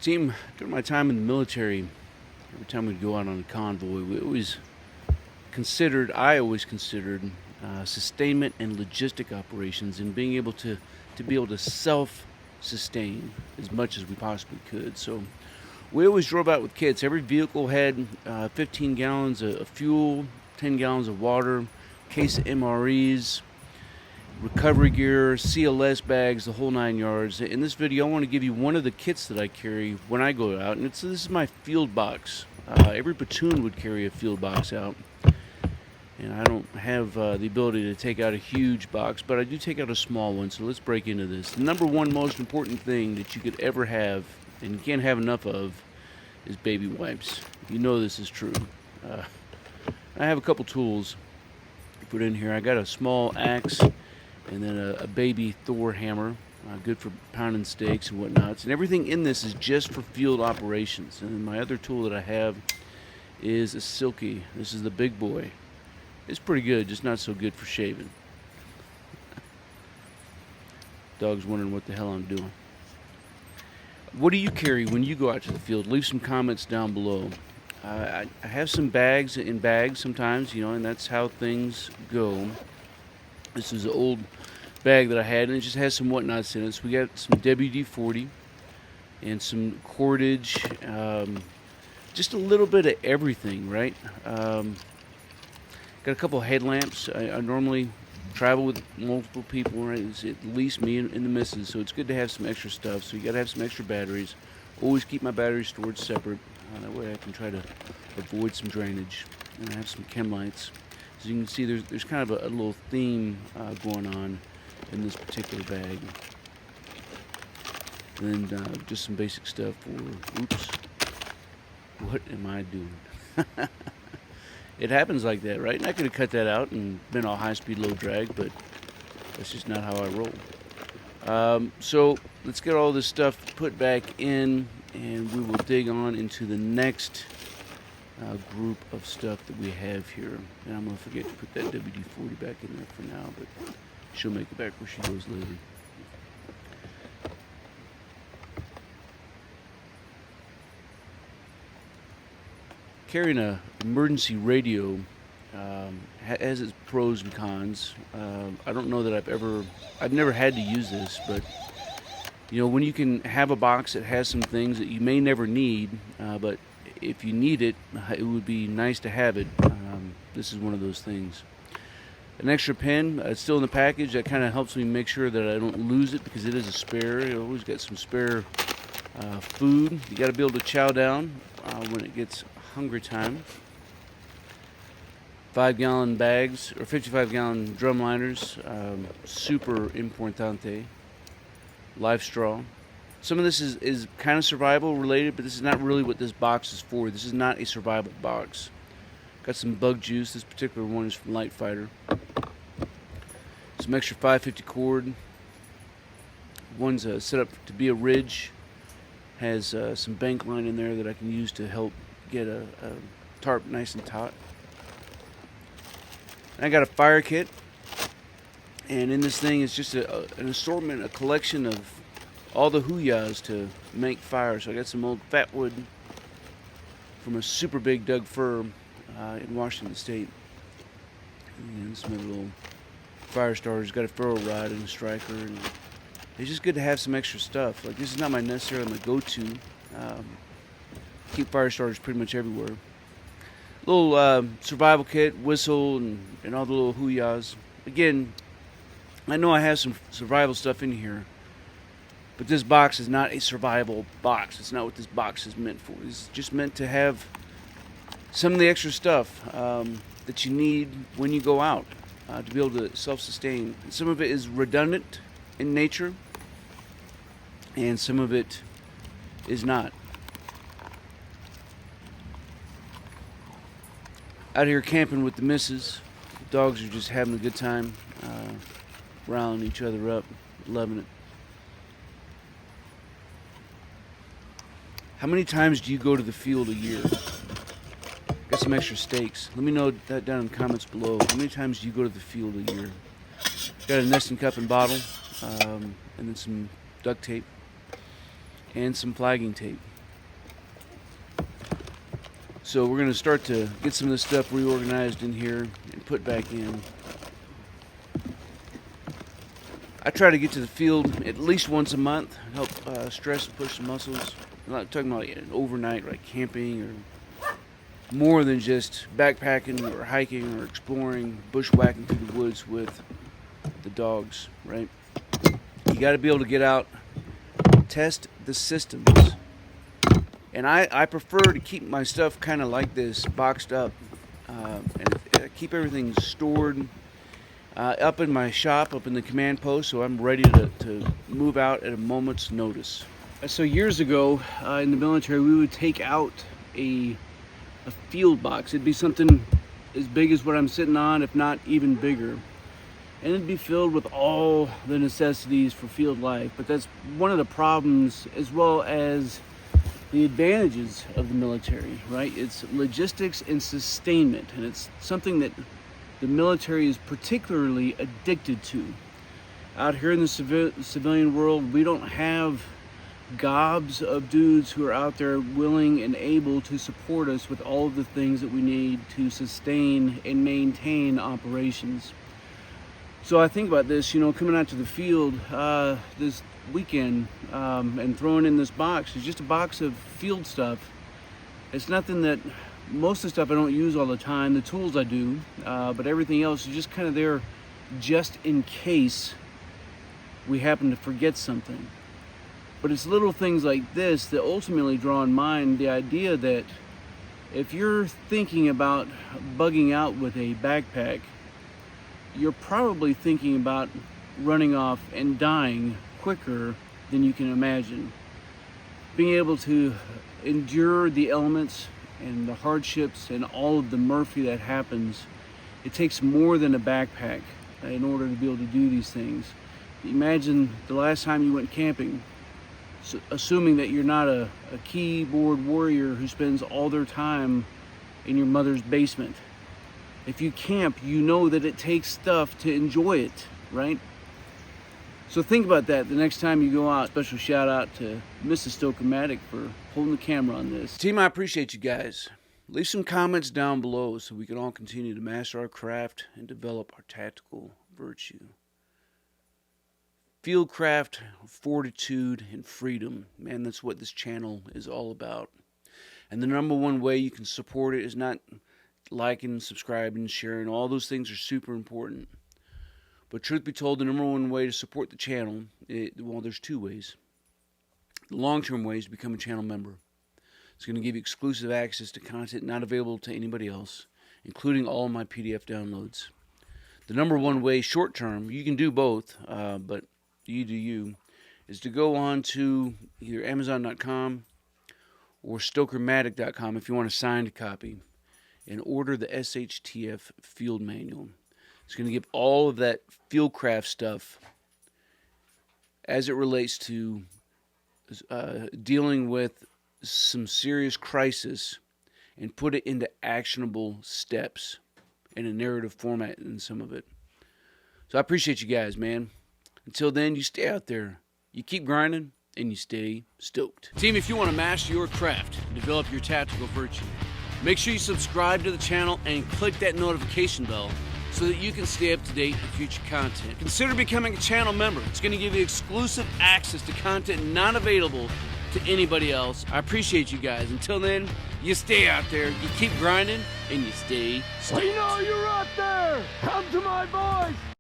Team, during my time in the military, every time we'd go out on a convoy, I always considered sustainment and logistic operations and being able to be able to self-sustain as much as we possibly could. So we always drove out with kits. Every vehicle had 15 gallons of fuel, 10 gallons of water, case of MREs, recovery gear, CLS bags, the whole 9 yards. In this video, I want to give you one of the kits that I carry when I go out, and this is my field box. Every platoon would carry a field box out, and I don't have the ability to take out a huge box, but I do take out a small one. So let's break into this. The number one most important thing that you could ever have, and you can't have enough of, is baby wipes. You know this is true. I have a couple tools to put in here. I got a small axe and then a baby Thor hammer, good for pounding steaks and whatnots. And everything in this is just for field operations. And then my other tool that I have is a Silky. This is the big boy. It's pretty good, just not so good for shaving. Dog's wondering what the hell I'm doing. What do you carry when you go out to the field? Leave some comments down below. I have some bags in bags sometimes, and that's how things go. This is an old bag that I had, and it just has some whatnots in it. So we got some WD-40 and some cordage, just a little bit of everything, right? Got a couple headlamps. I normally travel with multiple people, right? It's at least me and the missus, so it's good to have some extra stuff. So you got to have some extra batteries. Always keep my batteries stored separate. That way I can try to avoid some drainage. And I have some chem lights. As you can see, there's kind of a little theme going on in this particular bag. And then just some basic stuff for, oops, what am I doing? It happens like that, right? And I could have cut that out and been all high-speed, low drag, but that's just not how I roll. So let's get all this stuff put back in, and we will dig on into the next group of stuff that we have here. And I'm going to forget to put that WD-40 back in there for now, but she'll make it back where she goes later. Carrying an emergency radio has its pros and cons. I don't know that I've never had to use this, but when you can have a box that has some things that you may never need, but if you need it, it would be nice to have it. This is one of those things. An extra pen, it's still in the package. That kind of helps me make sure that I don't lose it because it is a spare. You always got some spare food. You got to be able to chow down when it gets hungry time. 5-gallon bags or 55-gallon drum liners, super importante. Life straw. Some of this is kind of survival related, but this is not really what this box is for. This is not a survival box. Got some bug juice. This particular one is from Light Fighter. Some extra 550 cord. One's set up to be a ridge. Has some bank line in there that I can use to help get a tarp nice and taut. I got a fire kit, and in this thing is just an assortment, a collection of all the hoo-yahs to make fire. So I got some old fat wood from a super big Doug fir in Washington State, and some other little fire starters. Got a ferro rod and a striker, and it's just good to have some extra stuff. Like, this is not necessarily my go-to. Keep fire starters pretty much everywhere. Little survival kit, whistle, and all the little hoo-yahs. Again, I know I have some survival stuff in here, but this box is not a survival box. It's not what this box is meant for. It's just meant to have some of the extra stuff that you need when you go out to be able to self-sustain. Some of it is redundant in nature, and some of it is not. Out here camping with the missus. The dogs are just having a good time, riling each other up, loving it. How many times do you go to the field a year? Got some extra steaks. Let me know that down in the comments below. How many times do you go to the field a year? Got a nesting cup and bottle, and then some duct tape, and some flagging tape. So we're going to start to get some of this stuff reorganized in here and put back in. I try to get to the field at least once a month, help stress and push the muscles. I'm not talking about an overnight, like camping, or more than just backpacking or hiking or exploring, bushwhacking through the woods with the dogs, right? You got to be able to get out, test the systems. And I prefer to keep my stuff kind of like this, boxed up, and keep everything stored up in my shop, up in the command post, so I'm ready to move out at a moment's notice. So years ago in the military, we would take out a field box. It'd be something as big as what I'm sitting on, if not even bigger. And it'd be filled with all the necessities for field life. But that's one of the problems, as well as the advantages of the military, right? It's logistics and sustainment, and it's something that the military is particularly addicted to. Out here in the civilian world, we don't have gobs of dudes who are out there willing and able to support us with all of the things that we need to sustain and maintain operations. So I think about this, coming out to the field this weekend and throwing in this box is just a box of field stuff. It's nothing that, most of the stuff I don't use all the time. The tools I do, but everything else is just kind of there just in case we happen to forget something. But it's little things like this that ultimately draw in mind the idea that if you're thinking about bugging out with a backpack, you're probably thinking about running off and dying quicker than you can imagine. Being able to endure the elements and the hardships and all of the Murphy that happens, it takes more than a backpack in order to be able to do these things. Imagine the last time you went camping, assuming that you're not a keyboard warrior who spends all their time in your mother's basement. If you camp, you know that it takes stuff to enjoy it, right? So think about that the next time you go out. Special shout out to Mrs. Stokermatic for holding the camera on this. Team, I appreciate you guys. Leave some comments down below so we can all continue to master our craft and develop our tactical virtue. Fieldcraft, fortitude, and freedom. Man, that's what this channel is all about. And the number one way you can support it is not liking, subscribing, sharing. All those things are super important. But truth be told, the number one way to support the channel, well, there's two ways. The long-term way is to become a channel member. It's going to give you exclusive access to content not available to anybody else, including all of my PDF downloads. The number one way, short-term, you can do both, but you do you, is to go on to either Amazon.com or Stokermatic.com if you want a signed copy and order the SHTF field manual. It's going to give all of that fieldcraft stuff as it relates to dealing with some serious crisis and put it into actionable steps in a narrative format in some of it. So I appreciate you guys, man. Until then, you stay out there, you keep grinding, and you stay stoked. Team, if you want to master your craft and develop your tactical virtue, make sure you subscribe to the channel and click that notification bell so that you can stay up to date with future content. Consider becoming a channel member. It's going to give you exclusive access to content not available to anybody else. I appreciate you guys. Until then, you stay out there, you keep grinding, and you stay stoked. We know you're out there! Come to my voice!